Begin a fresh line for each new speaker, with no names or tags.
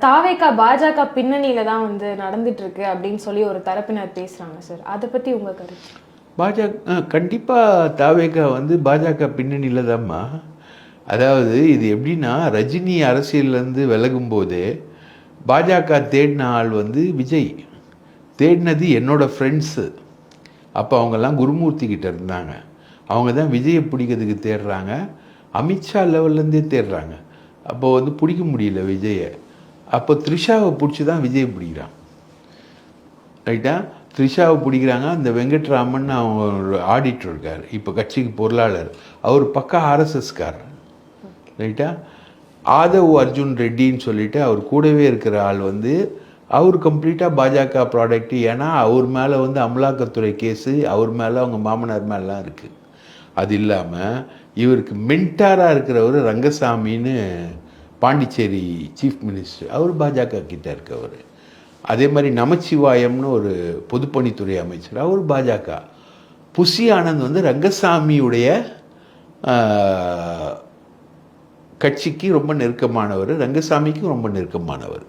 தாவேகா பாஜக பின்னணியில தான் வந்து நடந்துட்டு இருக்கு அப்படின்னு சொல்லி ஒரு தரப்பினர் பேசுறாங்க சார். அதை பத்தி உங்க கருத்து?
பாஜக கண்டிப்பாக தாவேகா வந்து பாஜக பின்னணியில் தான்மா. அதாவது இது எப்படின்னா, ரஜினி அரசியல்லேருந்து விலகும்போது பாஜக தேடின ஆள் வந்து விஜய். தேடினது என்னோடய ஃப்ரெண்ட்ஸு. அப்போ அவங்கெல்லாம் குருமூர்த்தி கிட்ட இருந்தாங்க. அவங்க தான் விஜயை பிடிக்கிறதுக்கு தேடுறாங்க. அமித்ஷா லெவல்லேருந்தே தேடுறாங்க. அப்போது வந்து பிடிக்க முடியல விஜயை. அப்போ த்ரிஷாவை பிடிச்சி தான் விஜய் பிடிக்கிறான். ரைட்டா? த்ரிஷாவை பிடிக்கிறாங்க. அந்த வெங்கட்ராமன் அவங்க ஒரு ஆடிட்டர் இருக்கார், இப்போ கட்சிக்கு பொருளாளர். அவர் பக்கா ஆர்எஸ்எஸ்கார். ரைட்டா? ஆதவ் அர்ஜுன் ரெட்டின்னு சொல்லிட்டு அவர் கூடவே இருக்கிற ஆள் வந்து அவர் கம்ப்ளீட்டாக பாஜக ப்ராடக்ட். ஏன்னா அவர் மேலே வந்து அமலாக்கத்துறை கேஸு, அவர் மேலே அவங்க மாமனார் மேலாம் இருக்குது. அது இல்லாமல் இவருக்கு மென்டாராக இருக்கிறவர் ரங்கசாமின்னு பாண்டிச்சேரி சீஃப் மினிஸ்டர், அவர் பாஜக கிட்ட இருக்கவர். அதே மாதிரி நமச்சிவாயம்னு ஒரு பொதுப்பணித்துறை அமைச்சர், அவர் பாஜக. புசி ஆனந்த் வந்து ரங்கசாமியுடைய கட்சிக்கு ரொம்ப நெருக்கமானவர், ரங்கசாமிக்கும் ரொம்ப நெருக்கமானவர்.